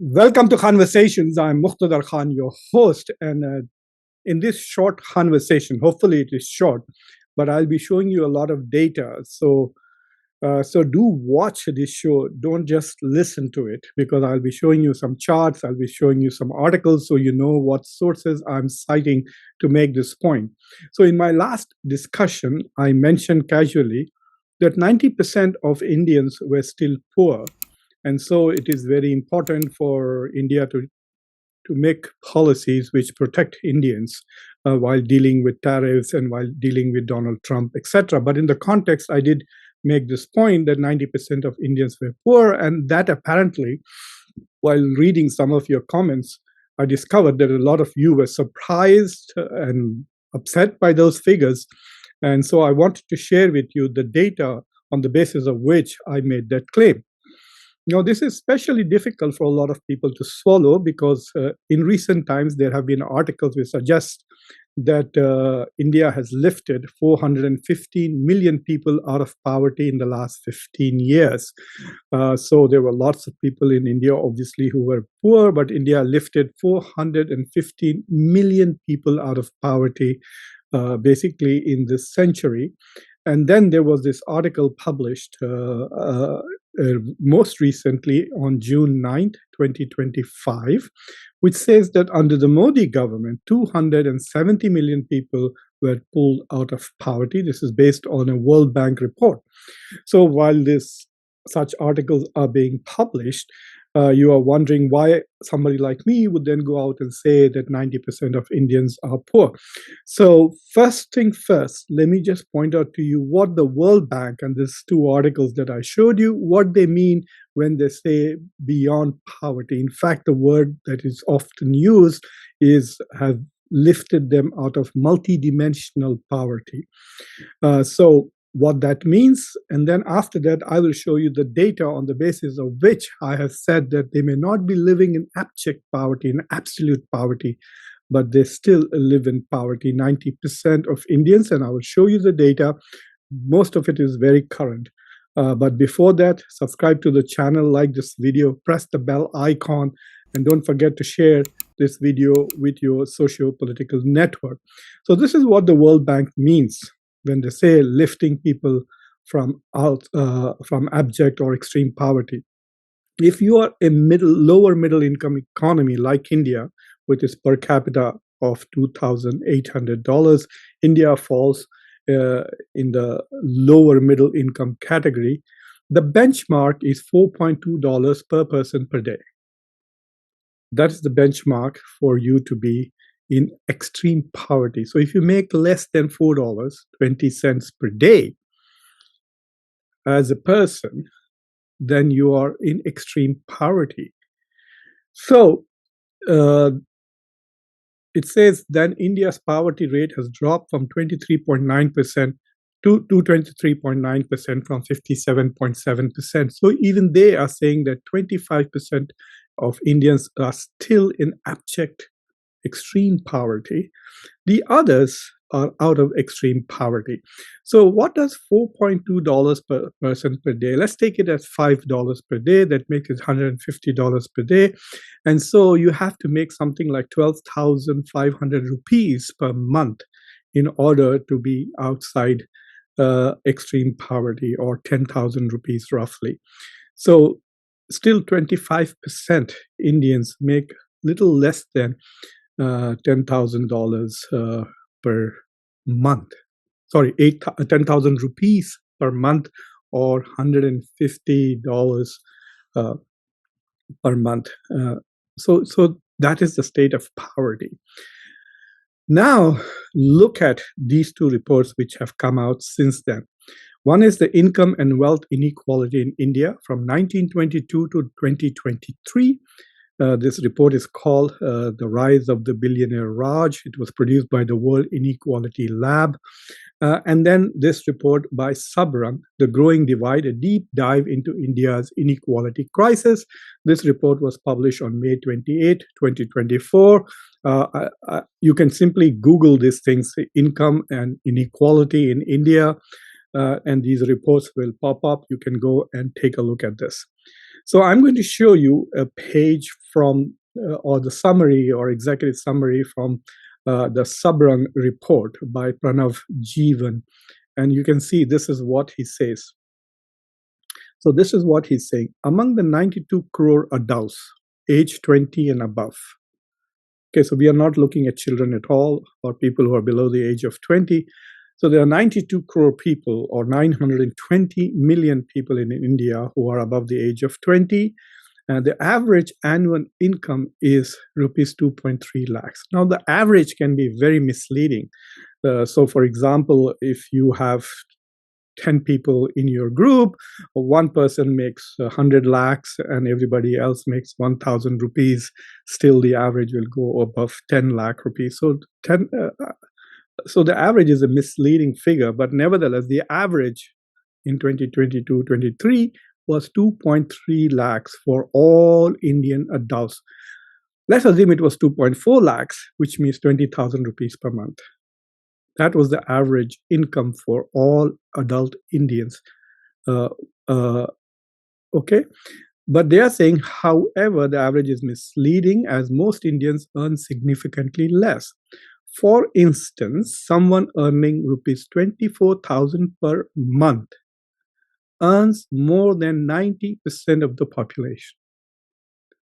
Welcome to Conversations. I'm Muqtadar Khan, your host. And in this short conversation, hopefully it is short, but I'll be showing you a lot of data. So do watch this show. Don't just listen to it, because I'll be showing you some charts. I'll be showing you some articles so you know what sources I'm citing to make this point. So in my last discussion, I mentioned casually that 90% of Indians were still poor. And so it is very important for India to make policies which protect Indians while dealing with tariffs and while dealing with Donald Trump, etc. But in the context, I did make this point that 90% of Indians were poor, and that apparently, while reading some of your comments, I discovered that a lot of you were surprised and upset by those figures. And so I wanted to share with you the data on the basis of which I made that claim. Now, this is especially difficult for a lot of people to swallow because in recent times there have been articles which suggest that India has lifted 415 million people out of poverty in the last 15 years. So there were lots of people in India, obviously, who were poor, but India lifted 415 million people out of poverty, basically in this century. And then there was this article published most recently on June 9th, 2025, which says that under the Modi government, 270 million people were pulled out of poverty. This is based on a World Bank report. So while such articles are being published, you are wondering why somebody like me would then go out and say that 90% of Indians are poor. So first thing first, let me just point out to you what the World Bank and these two articles that I showed you, what they mean when they say beyond poverty. In fact, the word that is often used is have lifted them out of multidimensional poverty. So what that means, and then after that, I will show you the data on the basis of which I have said that they may not be living in abject poverty, in absolute poverty, but they still live in poverty. 90% of Indians, and I will show you the data, most of it is very current. But before that, subscribe to the channel, like this video, press the bell icon, and don't forget to share this video with your socio-political network. So this is what the World Bank means when they say lifting people from abject or extreme poverty. If you are a lower middle income economy like India, which is per capita of $2,800, India falls in the lower middle income category. The benchmark is $4.2 per person per day. That is the benchmark for you to be in extreme poverty. So if you make less than $4.20 per day as a person, then you are in extreme poverty. So it says then India's poverty rate has dropped from 23.9% to 23.9% from 57.7%. So even they are saying that 25% of Indians are still in abject extreme poverty. The others are out of extreme poverty. So what does $4.2 per person per day? Let's take it as $5 per day. That makes it $150 per day. And so you have to make something like 12,500 rupees per month in order to be outside extreme poverty, or 10,000 rupees roughly. So still 25% Indians make little less than $10,000 per month. Sorry, 10,000 rupees per month, or $150 per month. So that is the state of poverty. Now, look at these two reports which have come out since then. One is the income and wealth inequality in India from 1922 to 2023. This report is called The Rise of the Billionaire Raj. It was produced by the World Inequality Lab. And then this report by Sabran, The Growing Divide, a deep dive into India's inequality crisis. This report was published on May 28, 2024. You can simply Google these things, income and inequality in India, and these reports will pop up. You can go and take a look at this. So I'm going to show you a page from, or the summary or executive summary from the Sabrang report by Pranav Jeevan. And you can see this is what he says. So this is what he's saying. Among the 92 crore adults, age 20 and above. Okay, so we are not looking at children at all or people who are below the age of 20. So there are 92 crore people or 920 million people in India who are above the age of 20. And the average annual income is rupees 2.3 lakhs. Now, the average can be very misleading. So, for example, if you have 10 people in your group, one person makes 100 lakhs and everybody else makes 1,000 rupees, still the average will go above 10 lakh rupees. So the average is a misleading figure, but nevertheless, the average in 2022-23 was 2.3 lakhs for all Indian adults. Let's assume it was 2.4 lakhs, which means 20,000 rupees per month. That was the average income for all adult Indians. Okay. But they are saying, however, the average is misleading as most Indians earn significantly less. For instance, someone earning rupees 24,000 per month earns more than 90% of the population.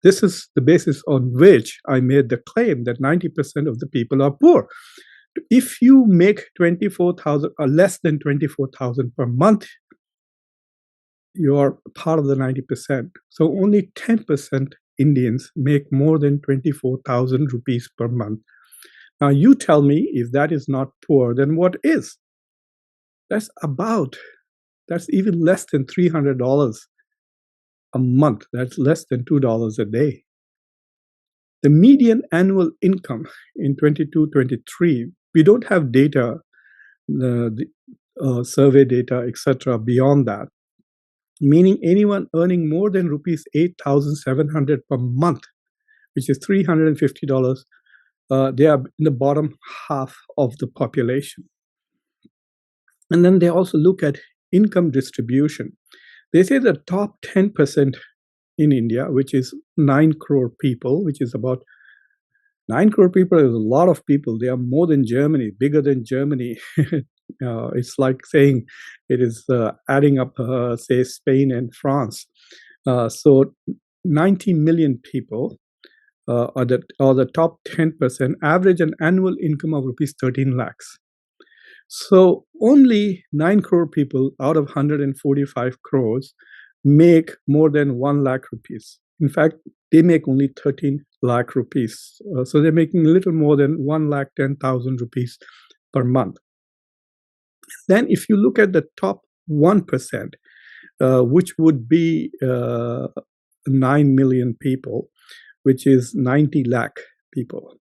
This is the basis on which I made the claim that 90% of the people are poor. If you make 24,000 or less than 24,000 per month, you are part of the 90%. So only 10% Indians make more than 24,000 rupees per month. Now you tell me, if that is not poor, then what is? That's even less than $300 a month. That's less than $2 a day. The median annual income in 22-23, we don't have data, survey data, etc. beyond that, meaning anyone earning more than rupees 8,700 per month, which is $350, they are in the bottom half of the population. And then they also look at income distribution. They say the top 10% in India, which is 9 crore people, which is about 9 crore people is a lot of people. They are more than Germany, bigger than Germany. It's like saying it is adding up, say, Spain and France. So 90 million people are the top 10%, average an annual income of rupees 13 lakhs. So only 9 crore people out of 145 crores make more than 1 lakh rupees. In fact, they make only 13 lakh rupees. So they're making a little more than 1,10,000 rupees per month. Then if you look at the top 1%, which would be 9 million people, which is 90 lakh people.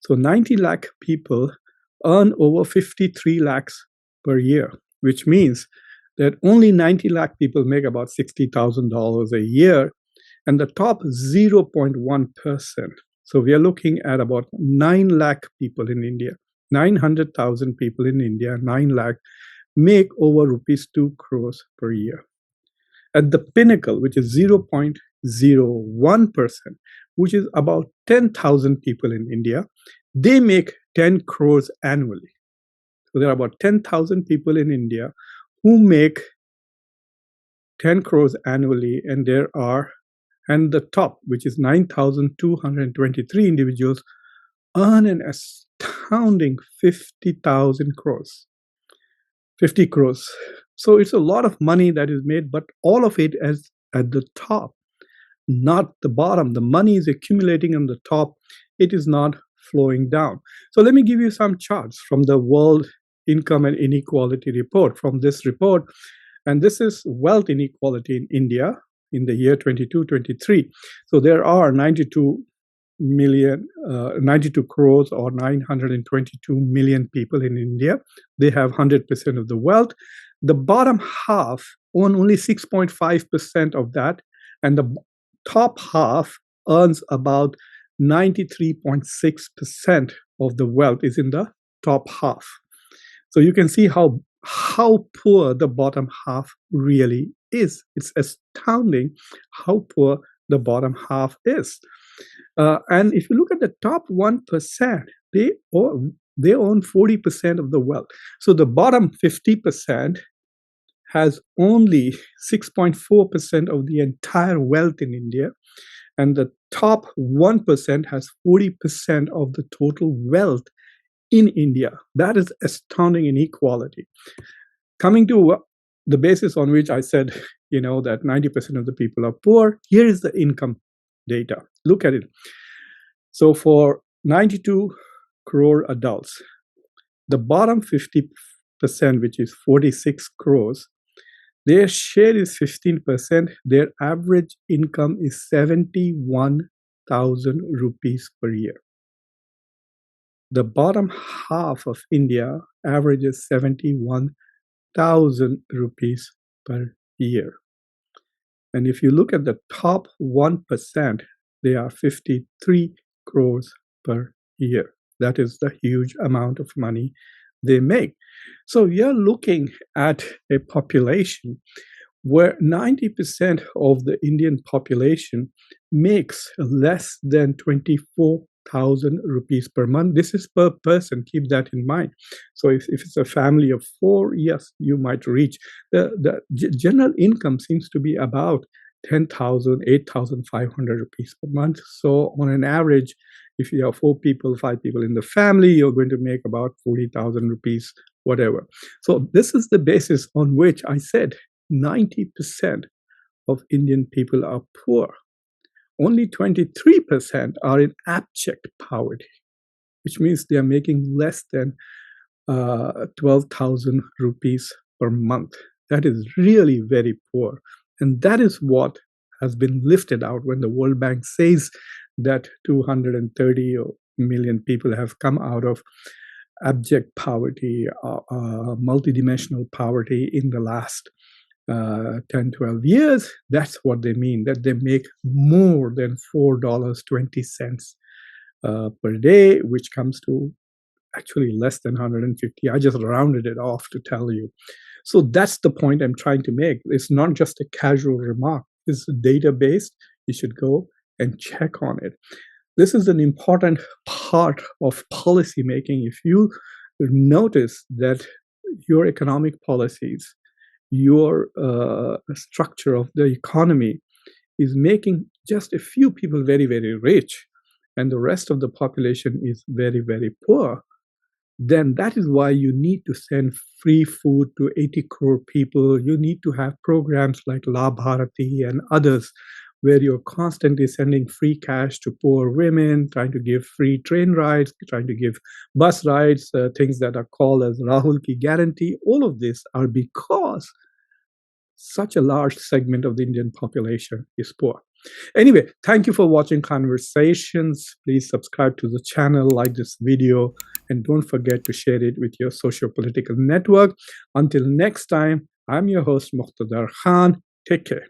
So 90 lakh people earn over 53 lakhs per year, which means that only 90 lakh people make about $60,000 a year, and the top 0.1%. So we are looking at about 9 lakh people in India, 900,000 people in India, 9 lakh make over rupees 2 crores per year. At the pinnacle, which is 0.01%, which is about 10,000 people in India, they make 10 crores annually. So there are about 10,000 people in India who make 10 crores annually, and the top, which is 9,223 individuals, earn an astounding 50 crores. So it's a lot of money that is made, but all of it is at the top, not the bottom. The money is accumulating on the top. It is not flowing down. So let me give you some charts from the World Income and Inequality Report, from this report. And this is wealth inequality in India in the year 22-23. So there are 92 crores or 922 million people in India. They have 100% of the wealth. The bottom half own only 6.5% of that, and the top half earns about 93.6% of the wealth is in the top half. So you can see how poor the bottom half really is. It's astounding how poor the bottom half is. And if you look at the top 1%, they own 40% of the wealth. So the bottom 50% has only 6.4% of the entire wealth in India, and the top 1% has 40% of the total wealth in India. That is astounding inequality. Coming to the basis on which I said, that 90% of the people are poor, here is the income data. Look at it. So for 92 crore adults, the bottom 50%, which is 46 crores, their share is 15%. Their average income is 71,000 rupees per year. The bottom half of India averages 71,000 rupees per year. And if you look at the top 1%, they are 53 crores per year. That is the huge amount of money they make. So you're looking at a population where 90% of the Indian population makes less than 24,000 rupees per month. This is per person. Keep that in mind. So if it's a family of 4, yes, you might reach. The general income seems to be about 10,000, 8,500 rupees per month. So on an average, if you have 4 people, 5 people in the family, you're going to make about 40,000 rupees, whatever. So this is the basis on which I said 90% of Indian people are poor. Only 23% are in abject poverty, which means they are making less than 12,000 rupees per month. That is really very poor. And that is what has been lifted out when the World Bank says that 230 million people have come out of abject poverty, multidimensional poverty in the last 10, 12 years. That's what they mean, that they make more than $4.20 per day, which comes to actually less than 150. I just rounded it off to tell you. So that's the point I'm trying to make. It's not just a casual remark. It's data-based. You should go and check on it. This is an important part of policy making. If you notice that your economic policies, your structure of the economy is making just a few people very, very rich, and the rest of the population is very, very poor, then that is why you need to send free food to 80 crore people. You need to have programs like La Bharati and others where you're constantly sending free cash to poor women, trying to give free train rides, trying to give bus rides, things that are called as Rahul Ki Guarantee. All of this are because such a large segment of the Indian population is poor. Anyway, thank you for watching Conversations. Please subscribe to the channel, like this video, and don't forget to share it with your socio-political network. Until next time, I'm your host, Muqtadar Khan. Take care.